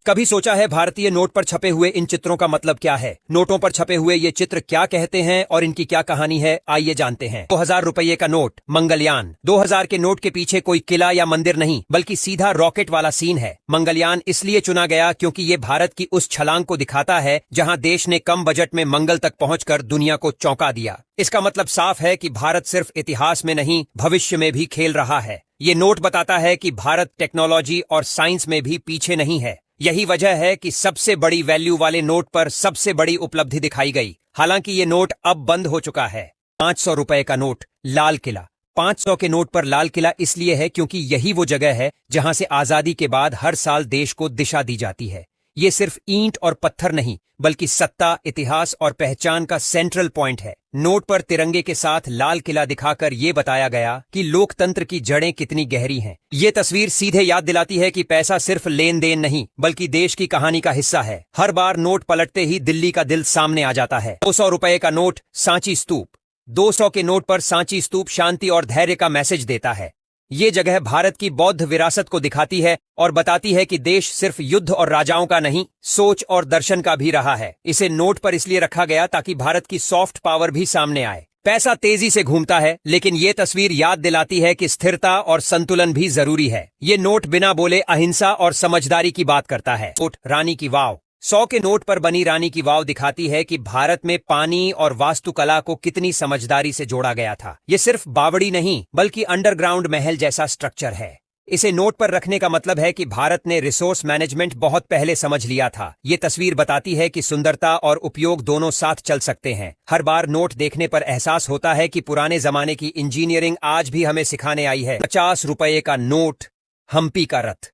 कभी सोचा है भारतीय नोट पर छपे हुए इन चित्रों का मतलब क्या है? नोटों पर छपे हुए ये चित्र क्या कहते हैं और इनकी क्या कहानी है, आइए जानते हैं। 2000 रुपये का नोट, मंगलयान। 2000 के नोट के पीछे कोई किला या मंदिर नहीं, बल्कि सीधा रॉकेट वाला सीन है। मंगलयान इसलिए चुना गया क्योंकि ये भारत की उस छलांग को दिखाता है जहां देश ने कम बजट में मंगल तक पहुंचकर दुनिया को चौंका दिया। इसका मतलब साफ है कि भारत सिर्फ इतिहास में नहीं, भविष्य में भी खेल रहा है। ये नोट बताता है कि भारत टेक्नोलॉजी और साइंस में भी पीछे नहीं है। यही वजह है कि सबसे बड़ी वैल्यू वाले नोट पर सबसे बड़ी उपलब्धि दिखाई गई। हालांकि ये नोट अब बंद हो चुका है। 500 रुपए का नोट, लाल किला। 500 के नोट पर लाल किला इसलिए है क्योंकि यही वो जगह है जहां से आजादी के बाद हर साल देश को दिशा दी जाती है। ये सिर्फ ईंट और पत्थर नहीं, बल्कि सत्ता, इतिहास और पहचान का सेंट्रल पॉइंट है। नोट पर तिरंगे के साथ लाल किला दिखाकर ये बताया गया कि लोकतंत्र की जड़ें कितनी गहरी हैं। ये तस्वीर सीधे याद दिलाती है कि पैसा सिर्फ लेन देन नहीं, बल्कि देश की कहानी का हिस्सा है। हर बार नोट पलटते ही दिल्ली का दिल सामने आ जाता है। 200 रुपए का नोट, सांची स्तूप। 200 के नोट पर सांची स्तूप शांति और धैर्य का मैसेज देता है। ये जगह भारत की बौद्ध विरासत को दिखाती है और बताती है कि देश सिर्फ युद्ध और राजाओं का नहीं, सोच और दर्शन का भी रहा है। इसे नोट पर इसलिए रखा गया ताकि भारत की सॉफ्ट पावर भी सामने आए। पैसा तेजी से घूमता है, लेकिन ये तस्वीर याद दिलाती है कि स्थिरता और संतुलन भी जरूरी है। ये नोट बिना बोले अहिंसा और समझदारी की बात करता है। नोट, रानी की वाव। 100 के नोट पर बनी रानी की वाव दिखाती है कि भारत में पानी और वास्तुकला को कितनी समझदारी से जोड़ा गया था। ये सिर्फ बावड़ी नहीं, बल्कि अंडरग्राउंड महल जैसा स्ट्रक्चर है। इसे नोट पर रखने का मतलब है कि भारत ने रिसोर्स मैनेजमेंट बहुत पहले समझ लिया था। ये तस्वीर बताती है कि सुंदरता और उपयोग दोनों साथ चल सकते हैं। हर बार नोट देखने पर एहसास होता है कि पुराने जमाने की इंजीनियरिंग आज भी हमें सिखाने आई है। 50 रुपये का नोट, हम्पी का रथ।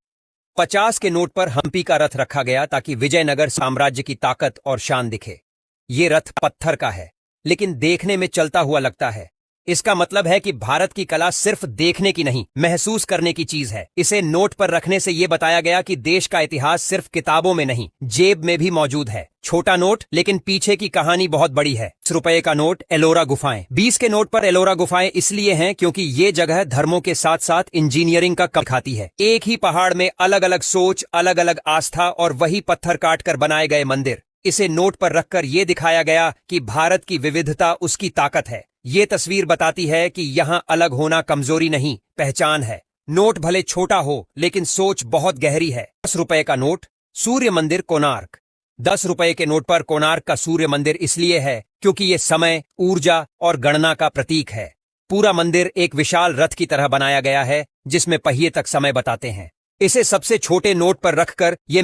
50 के नोट पर हम्पी का रथ रखा गया ताकि विजयनगर साम्राज्य की ताकत और शान दिखे। ये रथ पत्थर का है, लेकिन देखने में चलता हुआ लगता है। इसका मतलब है कि भारत की कला सिर्फ देखने की नहीं, महसूस करने की चीज है। इसे नोट पर रखने से यह बताया गया कि देश का इतिहास सिर्फ किताबों में नहीं, जेब में भी मौजूद है। छोटा नोट, लेकिन पीछे की कहानी बहुत बड़ी है। 10 रुपए का नोट, एलोरा गुफाएं। 20 के नोट पर एलोरा गुफाएं इसलिए हैं क्योंकि ये जगह धर्मों के साथ साथ इंजीनियरिंग का कम खाती है। एक ही पहाड़ में अलग अलग सोच, अलग अलग आस्था और वही पत्थर काट कर बनाए गए मंदिर। इसे नोट पर रखकर यह दिखाया गया कि भारत की विविधता उसकी ताकत है। ये तस्वीर बताती है कि यहाँ अलग होना कमजोरी नहीं, पहचान है। नोट भले छोटा हो, लेकिन सोच बहुत गहरी है। 10 रुपए का नोट, सूर्य मंदिर, कोणार्क। 10 रुपए के नोट पर कोणार्क का सूर्य मंदिर इसलिए है क्योंकि ये समय, ऊर्जा और गणना का प्रतीक है। पूरा मंदिर एक विशाल रथ की तरह बनाया गया है जिसमें पहिए तक समय बताते हैं। इसे सबसे छोटे नोट पर रखकर ये